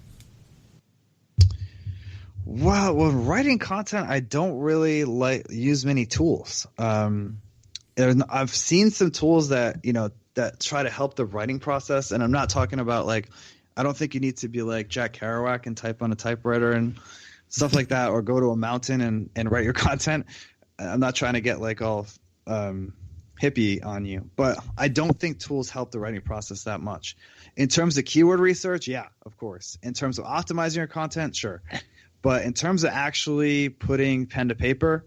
Well, when writing content, I don't really use many tools. I've seen some tools that, you know, that try to help the writing process, and I'm not talking about like, I don't think you need to be like Jack Kerouac and type on a typewriter and stuff like that, or go to a mountain and write your content. I'm not trying to get like all hippie on you, but I don't think tools help the writing process that much. In terms of keyword research, yeah, of course. In terms of optimizing your content, sure. But in terms of actually putting pen to paper,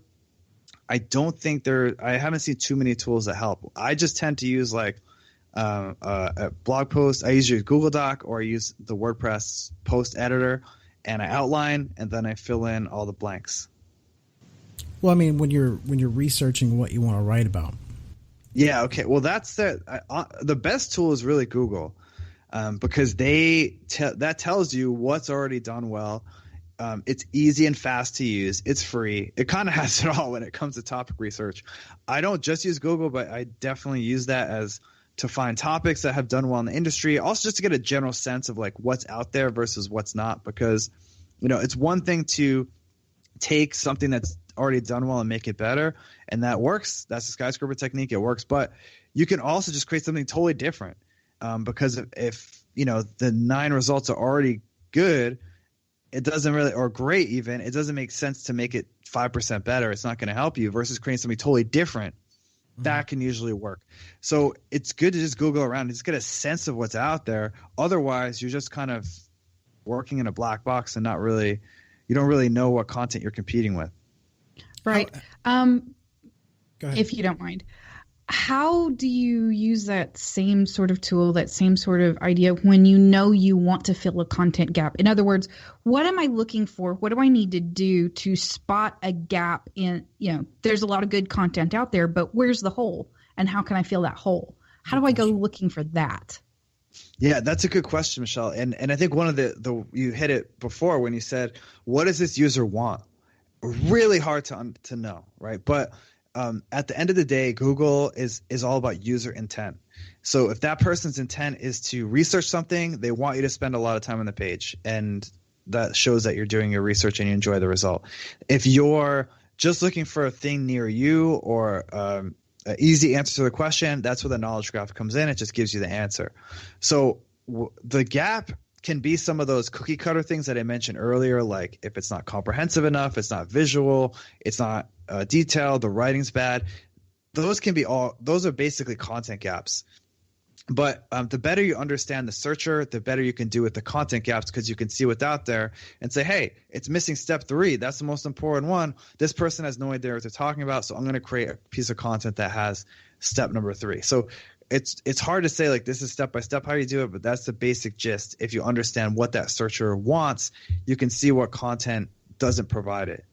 I don't think I haven't seen too many tools that help. I just tend to use like a blog post. I use Google Doc, or I use the WordPress post editor, and I outline, and then I fill in all the blanks. Well, I mean, when you're researching what you want to write about. Yeah. Okay. Well, that's the best tool is really Google. because that tells you what's already done well. It's easy and fast to use. It's free. It kind of has it all when it comes to topic research. I don't just use Google, but I definitely use that to find topics that have done well in the industry. Also, just to get a general sense of like what's out there versus what's not, because it's one thing to take something that's already done well and make it better, and that works. That's the skyscraper technique. It works, but you can also just create something totally different, because if the 9 results are already good, it doesn't really, or great even, it doesn't make sense to make it 5% better. It's not going to help you versus creating something totally different. That can usually work. So it's good to just Google around and just get a sense of what's out there. Otherwise, you're just kind of working in a black box and you don't really know what content you're competing with. Right. Go ahead. If you don't mind. How do you use that same sort of tool, that same sort of idea when you want to fill a content gap? In other words, what am I looking for? What do I need to do to spot a gap in, there's a lot of good content out there, but where's the hole? And how can I fill that hole? How do I go looking for that? Yeah, that's a good question, Michelle. And I think one of you hit it before when you said, what does this user want? Really hard to know, right? But at the end of the day, Google is all about user intent. So if that person's intent is to research something, they want you to spend a lot of time on the page, and that shows that you're doing your research and you enjoy the result. If you're just looking for a thing near you or an easy answer to the question, that's where the knowledge graph comes in. It just gives you the answer. So the gap can be some of those cookie cutter things that I mentioned earlier, like if it's not comprehensive enough, it's not visual, it's not detailed, the writing's bad. Those are basically content gaps. But the better you understand the searcher, the better you can do with the content gaps, because you can see what's out there and say, hey, it's missing step 3. That's the most important one. This person has no idea what they're talking about, so I'm going to create a piece of content that has step number 3. So it's hard to say like this is step by step how you do it, but that's the basic gist. If you understand what that searcher wants, you can see what content doesn't provide it.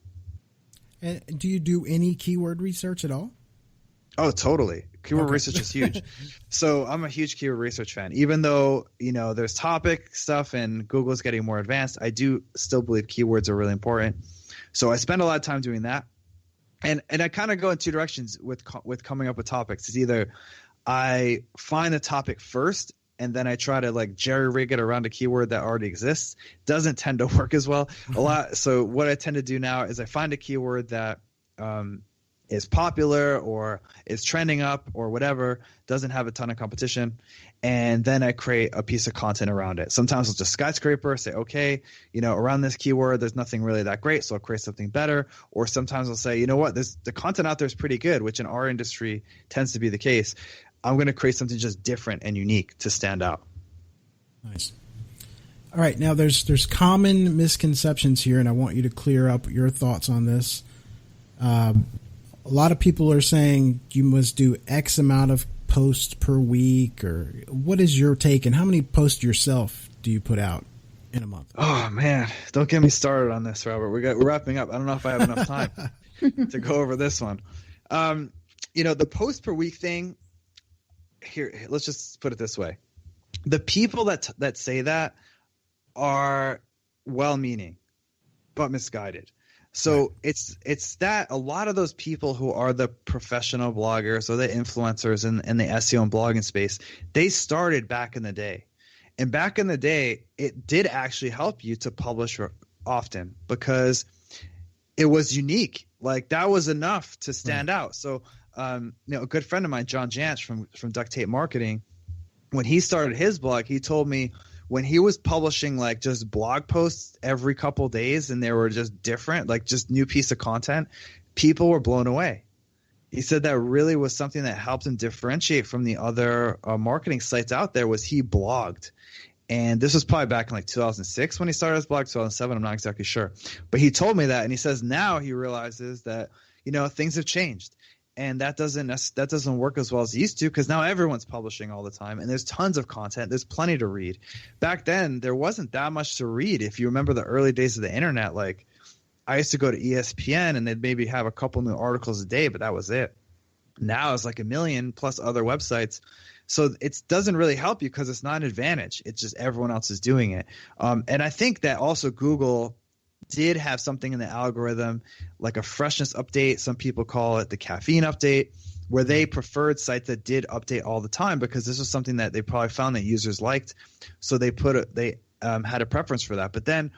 And do you do any keyword research at all? Oh, totally. Keyword research is huge. So I'm a huge keyword research fan. Even though, there's topic stuff and Google's getting more advanced, I do still believe keywords are really important. So I spend a lot of time doing that. And I kind of go in two directions with coming up with topics. It's either I find the topic first and then I try to like jerry rig it around a keyword that already exists. Doesn't tend to work as well a lot. So what I tend to do now is I find a keyword that is popular or is trending up or whatever, doesn't have a ton of competition, and then I create a piece of content around it. Sometimes I'll just skyscraper, say, okay, around this keyword, there's nothing really that great, so I'll create something better. Or sometimes I'll say, you know what, the content out there is pretty good, which in our industry tends to be the case. I'm going to create something just different and unique to stand out. Nice. All right, now there's common misconceptions here, and I want you to clear up your thoughts on this. A lot of people are saying you must do X amount of posts per week, or what is your take, and how many posts yourself do you put out in a month? Oh man, don't get me started on this, Robert. We're wrapping up. I don't know if I have enough time to go over this one. The post per week thing here, let's just put it this way. The people that say that are well-meaning but misguided. So it's that a lot of those people who are the professional bloggers or the influencers in the SEO and blogging space, they started back in the day. And back in the day, it did actually help you to publish often because it was unique. Like that was enough to stand out. So a good friend of mine, John Jantsch from Duct Tape Marketing, when he started his blog, he told me when he was publishing like just blog posts every couple days and they were just different, like just new piece of content, people were blown away. He said that really was something that helped him differentiate from the other marketing sites out there was he blogged. And this was probably back in like 2006 when he started his blog, 2007, I'm not exactly sure. But he told me that, and he says now he realizes that, things have changed. And that doesn't work as well as it used to because now everyone's publishing all the time and there's tons of content. There's plenty to read. Back then, there wasn't that much to read. If you remember the early days of the internet, like I used to go to ESPN and they'd maybe have a couple new articles a day, but that was it. Now it's like 1 million plus other websites. So it doesn't really help you because it's not an advantage. It's just everyone else is doing it. And I think that also Google did have something in the algorithm, like a freshness update. Some people call it the caffeine update, where they preferred sites that did update all the time because this was something that they probably found that users liked. So they had a preference for that. But then,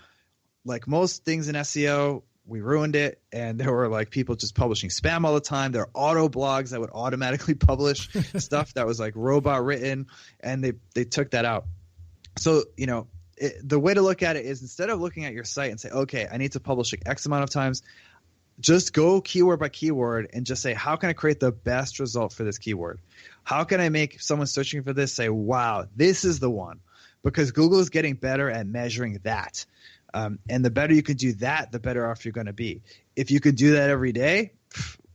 like most things in SEO, we ruined it, and there were like people just publishing spam all the time. There are auto blogs that would automatically publish stuff that was like robot written, and they took that out. So, the way to look at it is, instead of looking at your site and say, okay, I need to publish like X amount of times, just go keyword by keyword and just say, how can I create the best result for this keyword? How can I make someone searching for this say, wow, this is the one? Because Google is getting better at measuring that. And the better you can do that, the better off you're going to be. If you can do that every day,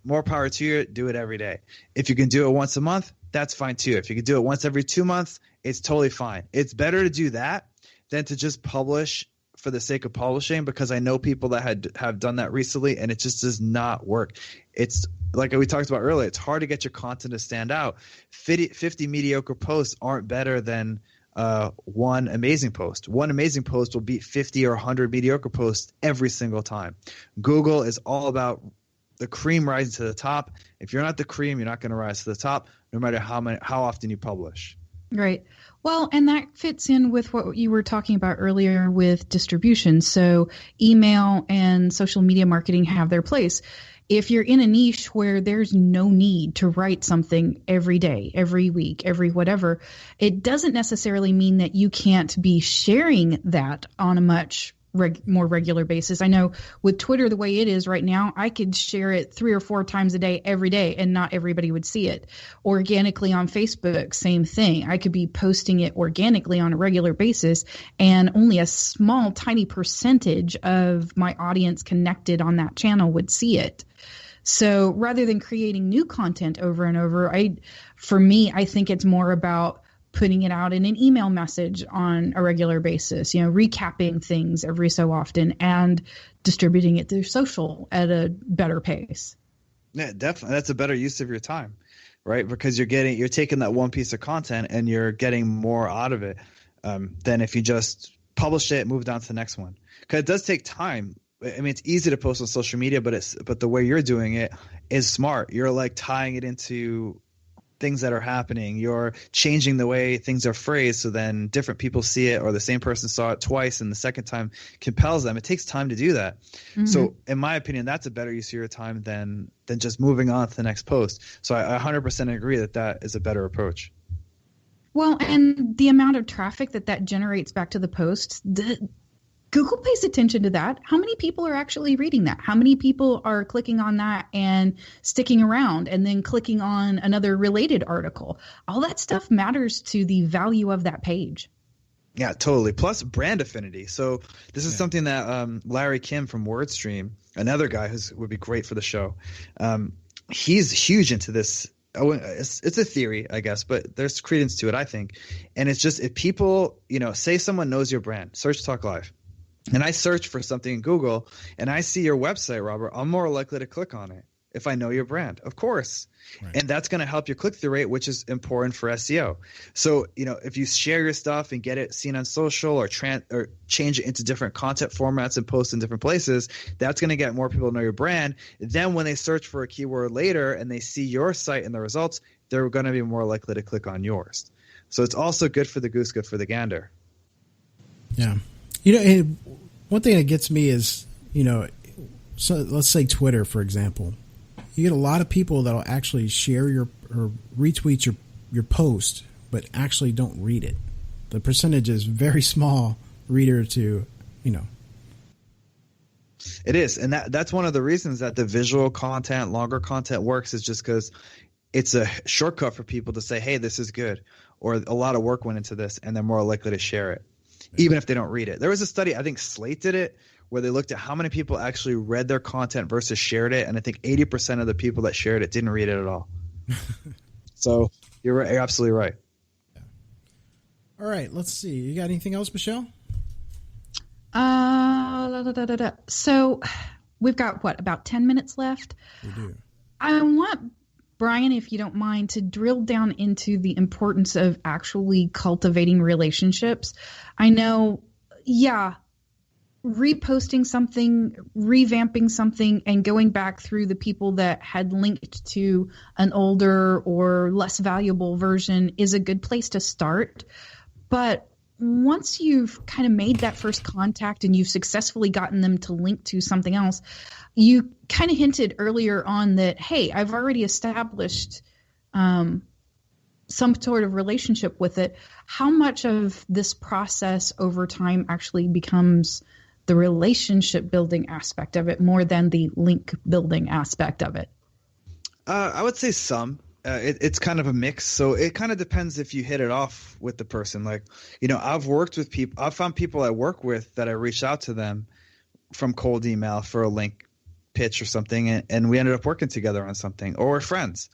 more power to you. Do it every day. If you can do it once a month, that's fine too. If you can do it once every 2 months, it's totally fine. It's better to do that than to just publish for the sake of publishing, because I know people that have done that recently, and it just does not work. It's like we talked about earlier. It's hard to get your content to stand out. 50 mediocre posts aren't better than one amazing post. One amazing post will beat 50 or 100 mediocre posts every single time. Google is all about the cream rising to the top. If you're not the cream, you're not going to rise to the top, no matter how often you publish. Right. Well, and that fits in with what you were talking about earlier with distribution. So email and social media marketing have their place. If you're in a niche where there's no need to write something every day, every week, every whatever, it doesn't necessarily mean that you can't be sharing that on a much more regular basis. I know with Twitter, the way it is right now, I could share it 3 or 4 times a day, every day, and not everybody would see it. Organically on Facebook, same thing. I could be posting it organically on a regular basis, and only a small, tiny percentage of my audience connected on that channel would see it. So rather than creating new content over and over, for me, I think it's more about putting it out in an email message on a regular basis, recapping things every so often and distributing it through social at a better pace. Yeah, definitely. That's a better use of your time, right? Because you're taking that one piece of content and you're getting more out of it than if you just publish it and move on to the next one. Because it does take time. I mean, it's easy to post on social media, but the way you're doing it is smart. You're like tying it into things that are happening. You're changing the way things are phrased, so then different people see it, or the same person saw it twice and the second time compels them. It takes time to do that. Mm-hmm. So in my opinion, that's a better use of your time than just moving on to the next post. So I 100% agree that is a better approach. Well, and the amount of traffic that generates back to the post, Google pays attention to that. How many people are actually reading that? How many people are clicking on that and sticking around and then clicking on another related article? All that stuff matters to the value of that page. Yeah, totally. Plus brand affinity. So this is something that Larry Kim from WordStream, another guy who would be great for the show, he's huge into this. It's a theory, I guess, but there's credence to it, I think. And it's just, if people, say someone knows your brand, Search Talk Live, and I search for something in Google and I see your website, Robert, I'm more likely to click on it if I know your brand, of course. Right. And that's going to help your click-through rate, which is important for SEO. So, if you share your stuff and get it seen on social or change it into different content formats and post in different places, that's going to get more people to know your brand. Then when they search for a keyword later and they see your site in the results, they're going to be more likely to click on yours. So it's also good for the goose, good for the gander. Yeah. One thing that gets me is, so let's say Twitter, for example. You get a lot of people that will actually share or retweet your post, but actually don't read it. The percentage is very small reader to, It is. And that's one of the reasons that the visual content, longer content works, is just because it's a shortcut for people to say, hey, this is good, or a lot of work went into this, and they're more likely to share it, even if they don't read it. There was a study, I think Slate did it, where they looked at how many people actually read their content versus shared it, and I think 80% of the people that shared it didn't read it at all. So you're right, you're absolutely right. Yeah. All right, let's see. You got anything else, Michelle? So we've got about 10 minutes left. We do. I want Brian, if you don't mind, to drill down into the importance of actually cultivating relationships. I know, reposting something, revamping something, and going back through the people that had linked to an older or less valuable version is a good place to start. But once you've kind of made that first contact and you've successfully gotten them to link to something else, you kind of hinted earlier on that, hey, I've already established some sort of relationship with it. How much of this process over time actually becomes the relationship building aspect of it more than the link building aspect of it? I would say some. It's kind of a mix. So it kind of depends if you hit it off with the person. Like, I've worked with people. I've found people I work with that I reached out to them from cold email for a link pitch or something, and we ended up working together on something, or we're friends,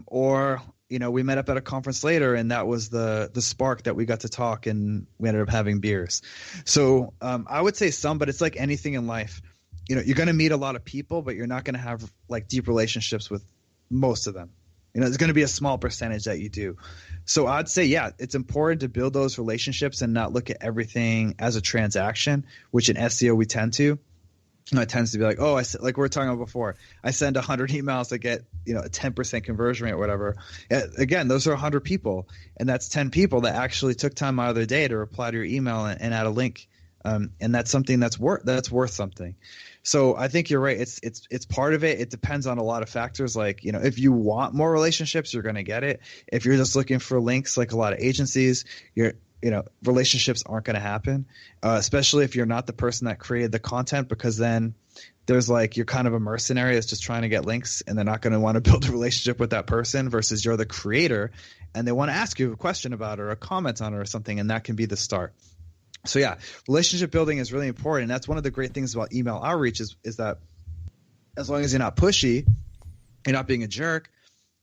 or we met up at a conference later, and that was the spark that we got to talk, and we ended up having beers. So I would say some, but it's like anything in life. You're going to meet a lot of people, but you're not going to have like deep relationships with most of them. There's going to be a small percentage that you do. So I'd say, it's important to build those relationships and not look at everything as a transaction, which in SEO we tend to. It tends to be like, like we were talking about before, I send 100 emails, I get a 10% conversion rate or whatever. Again, those are 100 people, and that's 10 people that actually took time out of their day to reply to your email and add a link, and that's something that's worth something. So I think you're right. It's part of it. It depends on a lot of factors. Like, if you want more relationships, you're going to get it. If you're just looking for links, like a lot of agencies, relationships aren't going to happen, especially if you're not the person that created the content, because then there's like, you're kind of a mercenary that's just trying to get links, and they're not going to want to build a relationship with that person, versus you're the creator and they want to ask you a question about it or a comment on it or something, and that can be the start. So relationship building is really important. And that's one of the great things about email outreach is that as long as you're not pushy, you're not being a jerk,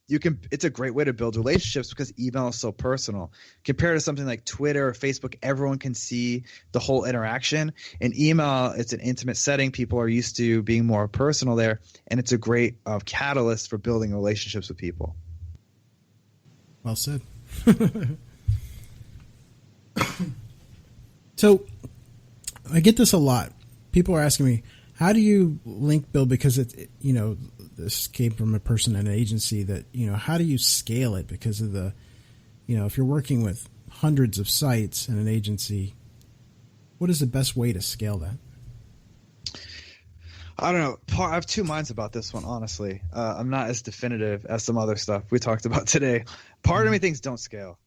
it's a great way to build relationships, because email is so personal. Compared to something like Twitter or Facebook, everyone can see the whole interaction. In email, it's an intimate setting. People are used to being more personal there, and it's a great catalyst for building relationships with people. Well said. So I get this a lot. People are asking me, how do you link build? Because this came from a person in an agency that, how do you scale it? Because of the, if you're working with hundreds of sites in an agency, what is the best way to scale that? I don't know. I have two minds about this one, honestly. I'm not as definitive as some other stuff we talked about today. Part of me thinks don't scale.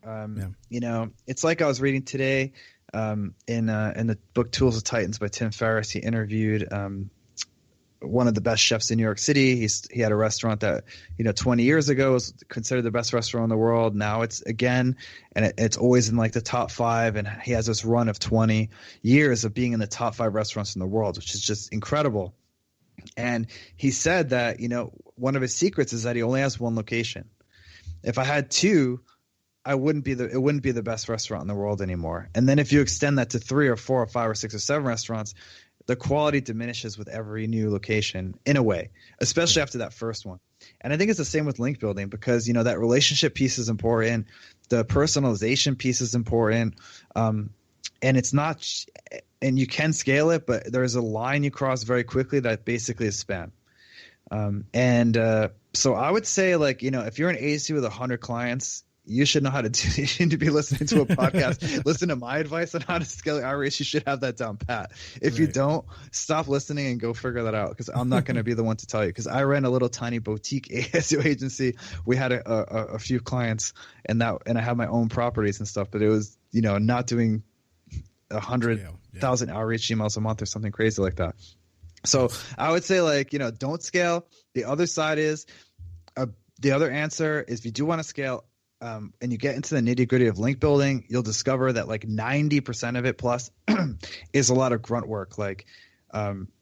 It's like I was reading today in the book Tools of Titans by Tim Ferriss. He interviewed one of the best chefs in New York City. He had a restaurant that 20 years ago was considered the best restaurant in the world. Now it's again, and it's always in like the top 5. And he has this run of 20 years of being in the top 5 restaurants in the world, which is just incredible. And he said that one of his secrets is that he only has one location. If I had 2, it wouldn't be the best restaurant in the world anymore. And then if you extend that to 3 or 4 or 5 or 6 or 7 restaurants, the quality diminishes with every new location in a way, especially after that first one. And I think it's the same with link building, because that relationship piece is important, the personalization piece is important, and it's not, and you can scale it, but there's a line you cross very quickly that basically is spam. So I would say, like, if you're an agency with 100 clients, you should know how to do. You should be listening to a podcast. Listen to my advice on how to scale outreach. You should have that down pat. If you don't, stop listening and go figure that out, because I'm not going to be the one to tell you. Because I ran a little tiny boutique SEO agency. We had a few clients, and I had my own properties and stuff. But it was not doing 100,000 outreach emails a month or something crazy like that. So I would say, like, don't scale. The other side is the other answer is, if you do want to scale, and you get into the nitty-gritty of link building, you'll discover that like 90% of it plus is a lot of grunt work, like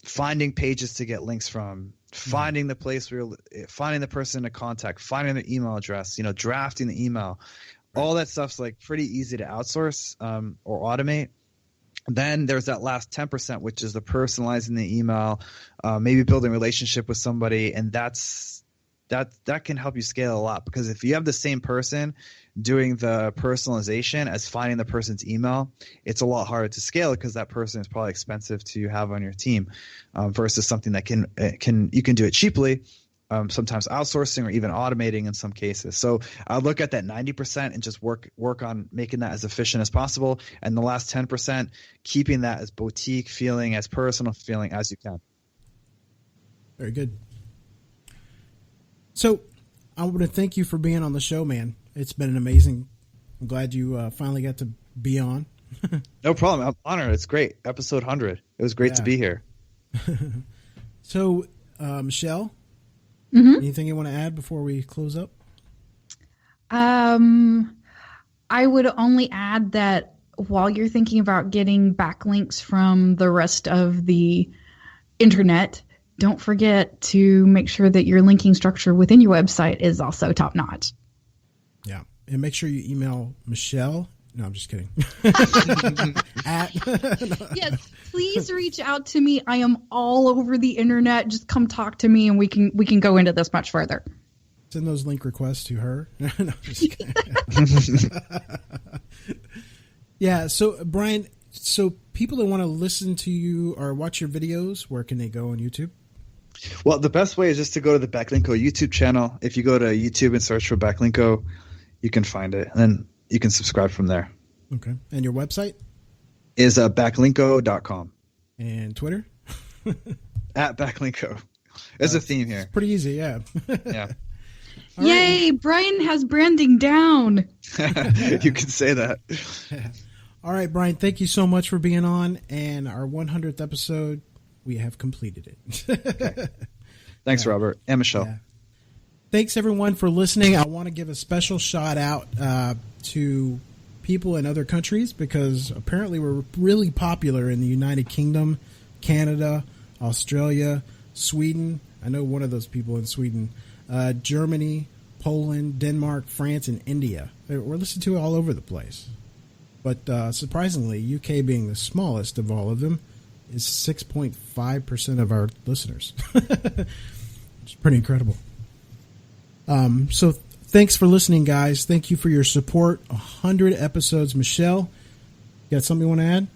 finding pages to get links from, finding the place where finding the person to contact, finding their email address, drafting the email. All that stuff's like pretty easy to outsource or automate. Then there's that last 10%, which is the personalizing the email, maybe building a relationship with somebody, and that's that can help you scale a lot, because if you have the same person doing the personalization as finding the person's email, it's a lot harder to scale because that person is probably expensive to have on your team, versus something that you can do it cheaply. Sometimes outsourcing or even automating in some cases. So I look at that 90% and just work on making that as efficient as possible. And the last 10%, keeping that as boutique feeling, as personal feeling as you can. Very good. So I want to thank you for being on the show, man. It's been an amazing. I'm glad you finally got to be on. No problem. I'm honored. It's great. Episode 100. It was great to be here. So, Michelle, anything you want to add before we close up? I would only add that while you're thinking about getting backlinks from the rest of the internet, don't forget to make sure that your linking structure within your website is also top notch. Yeah. And make sure you email Michelle. No, I'm just kidding. Yes, please reach out to me. I am all over the internet. Just come talk to me and we can go into this much further. Send those link requests to her. No, I'm just kidding. Yeah. So Brian, so people that want to listen to you or watch your videos, where can they go on YouTube? Well, the best way is just to go to the Backlinko YouTube channel. If you go to YouTube and search for Backlinko, you can find it, and then you can subscribe from there. Okay. And your website is backlinko.com. And Twitter? At Backlinko. There's a theme here. It's pretty easy, yeah. Yeah. Yay, Brian has branding down. You can say that. All right, Brian, thank you so much for being on. And our 100th episode, we have completed it. Okay. Thanks, Robert and Michelle. Yeah. Thanks, everyone, for listening. I want to give a special shout out to people in other countries, because apparently we're really popular in the United Kingdom, Canada, Australia, Sweden. I know one of those people in Sweden. Germany, Poland, Denmark, France, and India. We're listened to all over the place. But surprisingly, UK being the smallest of all of them, is 6.5% of our listeners. It's pretty incredible. So thanks for listening, guys. Thank you for your support. 100 episodes. Michelle, you got something you want to add?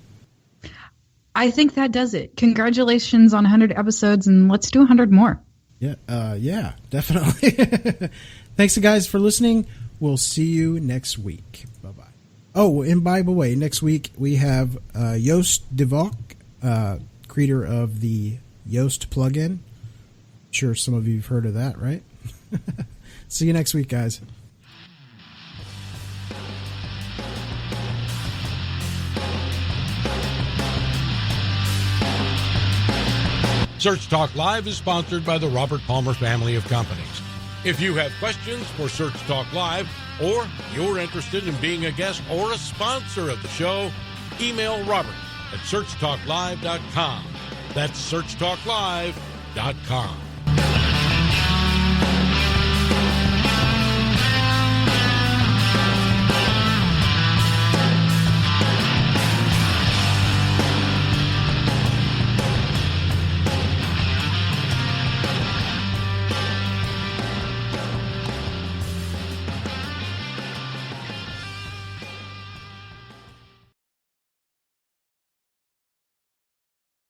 I think that does it. Congratulations on 100 episodes, and let's do 100 more. Yeah, definitely. Thanks, guys, for listening. We'll see you next week. Bye-bye. Oh, and by the way, next week we have Joost de Valk, creator of the Yoast plugin. I'm sure some of you have heard of that, right? See you next week, guys. Search Talk Live is sponsored by the Robert Palmer family of companies. If you have questions for Search Talk Live, or you're interested in being a guest or a sponsor of the show, email Robert at searchtalklive.com. That's searchtalklive.com.